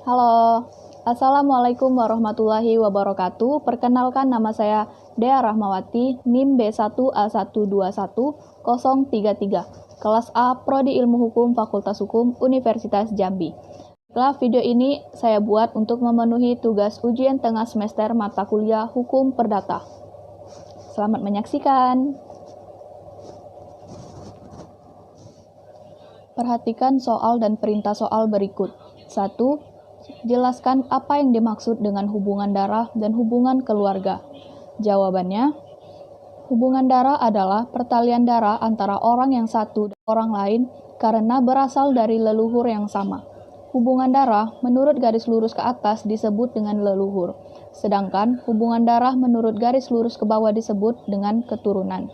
Halo, Assalamualaikum warahmatullahi wabarakatuh. Perkenalkan nama saya Dea Rahmawati, NIM B1A1211033, kelas A, Prodi Ilmu Hukum, Fakultas Hukum, Universitas Jambi. Setelah video ini saya buat untuk memenuhi tugas ujian tengah semester mata kuliah Hukum Perdata. Selamat menyaksikan. Perhatikan soal dan perintah soal berikut. 1. Jelaskan apa yang dimaksud dengan hubungan darah dan hubungan keluarga. Jawabannya, hubungan darah adalah pertalian darah antara orang yang satu dan orang lain karena berasal dari leluhur yang sama. Hubungan darah menurut garis lurus ke atas disebut dengan leluhur, sedangkan hubungan darah menurut garis lurus ke bawah disebut dengan keturunan.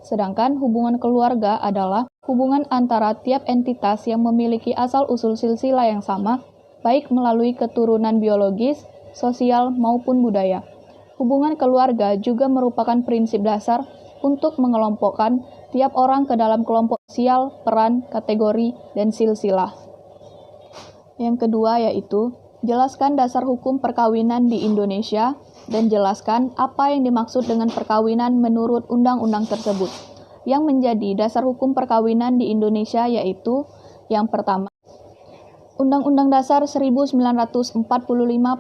Sedangkan hubungan keluarga adalah hubungan antara tiap entitas yang memiliki asal-usul silsilah yang sama, baik melalui keturunan biologis, sosial, maupun budaya. Hubungan keluarga juga merupakan prinsip dasar untuk mengelompokkan tiap orang ke dalam kelompok sosial, peran, kategori, dan silsilah. Yang kedua yaitu, jelaskan dasar hukum perkawinan di Indonesia dan jelaskan apa yang dimaksud dengan perkawinan menurut undang-undang tersebut. Yang menjadi dasar hukum perkawinan di Indonesia yaitu, yang pertama, Undang-Undang Dasar 1945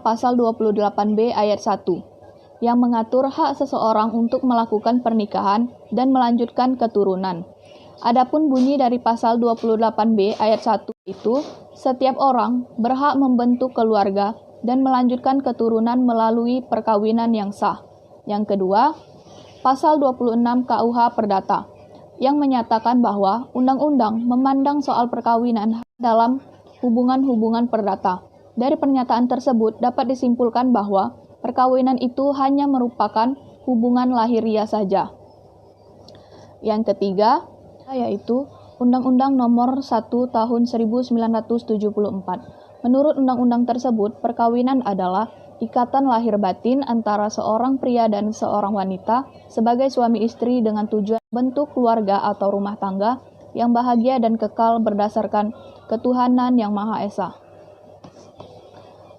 Pasal 28B Ayat 1, yang mengatur hak seseorang untuk melakukan pernikahan dan melanjutkan keturunan. Adapun bunyi dari Pasal 28B Ayat 1 itu, setiap orang berhak membentuk keluarga dan melanjutkan keturunan melalui perkawinan yang sah. Yang kedua, Pasal 26 KUH Perdata, yang menyatakan bahwa undang-undang memandang soal perkawinan dalam hubungan-hubungan perdata. Dari pernyataan tersebut dapat disimpulkan bahwa perkawinan itu hanya merupakan hubungan lahiriah saja. Yang ketiga, yaitu Undang-Undang Nomor 1 Tahun 1974. Menurut undang-undang tersebut, perkawinan adalah ikatan lahir batin antara seorang pria dan seorang wanita sebagai suami istri dengan tujuan bentuk keluarga atau rumah tangga yang bahagia dan kekal berdasarkan ketuhanan yang Maha Esa.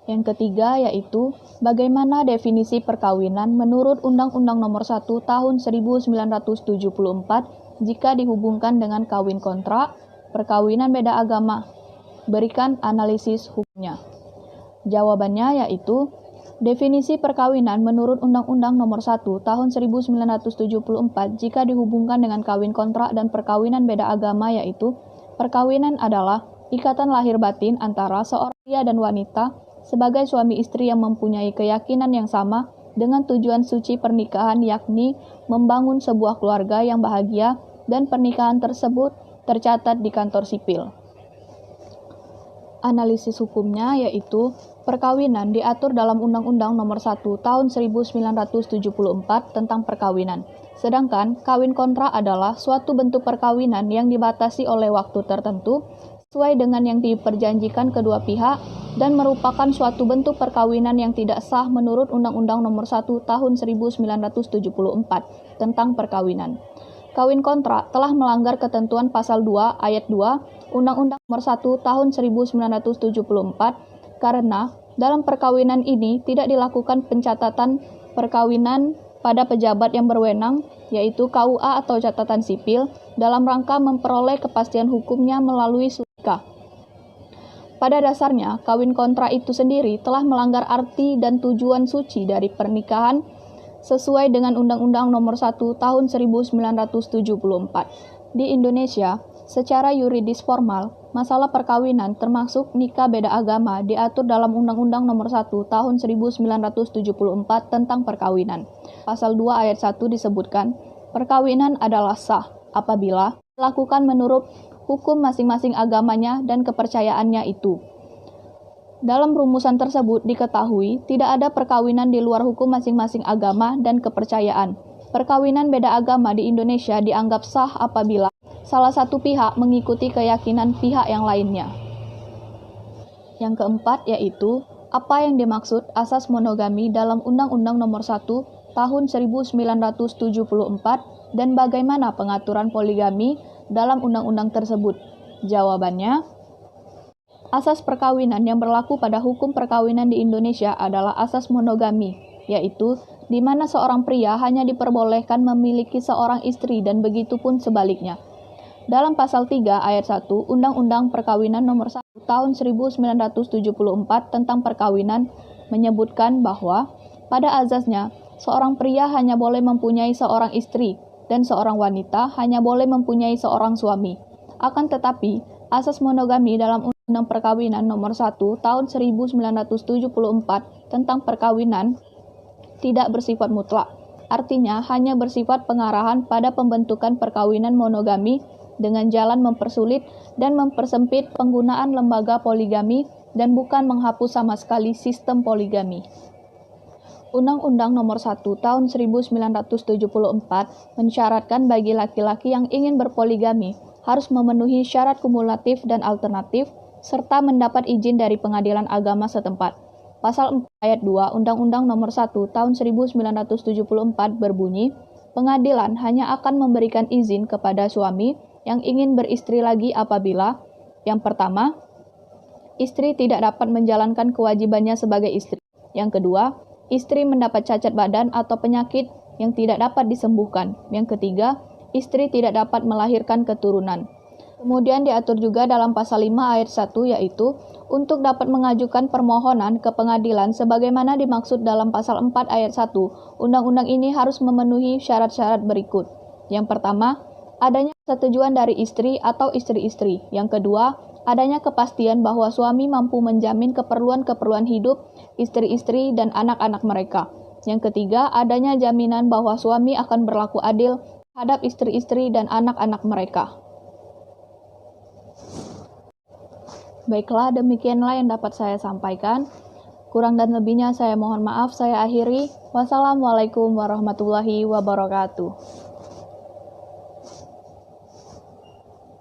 Yang ketiga yaitu, bagaimana definisi perkawinan menurut Undang-Undang Nomor 1 Tahun 1974 jika dihubungkan dengan kawin kontrak, perkawinan beda agama. Berikan analisis hukumnya. Jawabannya yaitu, definisi perkawinan menurut Undang-Undang Nomor 1 Tahun 1974 jika dihubungkan dengan kawin kontrak dan perkawinan beda agama yaitu, perkawinan adalah ikatan lahir batin antara seorang pria dan wanita sebagai suami istri yang mempunyai keyakinan yang sama dengan tujuan suci pernikahan yakni membangun sebuah keluarga yang bahagia dan pernikahan tersebut tercatat di kantor sipil. Analisis hukumnya yaitu, perkawinan diatur dalam Undang-Undang Nomor 1 Tahun 1974 tentang perkawinan. Sedangkan kawin kontrak adalah suatu bentuk perkawinan yang dibatasi oleh waktu tertentu sesuai dengan yang diperjanjikan kedua pihak dan merupakan suatu bentuk perkawinan yang tidak sah menurut Undang-Undang Nomor 1 Tahun 1974 tentang perkawinan. Kawin kontrak telah melanggar ketentuan Pasal 2 Ayat 2 Undang-Undang Nomor 1 Tahun 1974 karena dalam perkawinan ini tidak dilakukan pencatatan perkawinan pada pejabat yang berwenang, yaitu KUA atau catatan sipil, dalam rangka memperoleh kepastian hukumnya melalui SUIKA. Pada dasarnya, kawin kontrak itu sendiri telah melanggar arti dan tujuan suci dari pernikahan sesuai dengan Undang-Undang Nomor 1 Tahun 1974. Di Indonesia, secara yuridis formal, masalah perkawinan termasuk nikah beda agama diatur dalam Undang-Undang Nomor 1 Tahun 1974 tentang perkawinan. Pasal 2 Ayat 1 disebutkan, perkawinan adalah sah apabila dilakukan menurut hukum masing-masing agamanya dan kepercayaannya itu. Dalam rumusan tersebut diketahui tidak ada perkawinan di luar hukum masing-masing agama dan kepercayaan. Perkawinan beda agama di Indonesia dianggap sah apabila salah satu pihak mengikuti keyakinan pihak yang lainnya. Yang keempat yaitu, apa yang dimaksud asas monogami dalam Undang-Undang Nomor 1 Tahun 1974 dan bagaimana pengaturan poligami dalam undang-undang tersebut? Jawabannya, Asas perkawinan yang berlaku pada hukum perkawinan di Indonesia adalah asas monogami, yaitu di mana seorang pria hanya diperbolehkan memiliki seorang istri dan begitu pun sebaliknya. Dalam pasal 3 ayat 1 Undang-Undang Perkawinan Nomor 1 Tahun 1974 tentang perkawinan menyebutkan bahwa pada azasnya seorang pria hanya boleh mempunyai seorang istri dan seorang wanita hanya boleh mempunyai seorang suami. Akan tetapi, asas monogami dalam Undang Perkawinan Nomor 1 Tahun 1974 tentang perkawinan tidak bersifat mutlak. Artinya, hanya bersifat pengarahan pada pembentukan perkawinan monogami dengan jalan mempersulit dan mempersempit penggunaan lembaga poligami dan bukan menghapus sama sekali sistem poligami. Undang-Undang Nomor 1 Tahun 1974 mensyaratkan bagi laki-laki yang ingin berpoligami harus memenuhi syarat kumulatif dan alternatif serta mendapat izin dari pengadilan agama setempat. Pasal 4 ayat 2 Undang-Undang Nomor 1 Tahun 1974 berbunyi, pengadilan hanya akan memberikan izin kepada suami yang ingin beristri lagi apabila, yang pertama, istri tidak dapat menjalankan kewajibannya sebagai istri. Yang kedua, istri mendapat cacat badan atau penyakit yang tidak dapat disembuhkan. Yang ketiga, istri tidak dapat melahirkan keturunan. Kemudian diatur juga dalam pasal 5 ayat 1 yaitu untuk dapat mengajukan permohonan ke pengadilan sebagaimana dimaksud dalam pasal 4 ayat 1. Undang-undang ini harus memenuhi syarat-syarat berikut. Yang pertama, adanya persetujuan dari istri atau istri-istri. Yang kedua, adanya kepastian bahwa suami mampu menjamin keperluan-keperluan hidup istri-istri dan anak-anak mereka. Yang ketiga, adanya jaminan bahwa suami akan berlaku adil terhadap istri-istri dan anak-anak mereka. Baiklah, demikianlah yang dapat saya sampaikan. Kurang dan lebihnya saya mohon maaf, saya akhiri. Wassalamualaikum warahmatullahi wabarakatuh.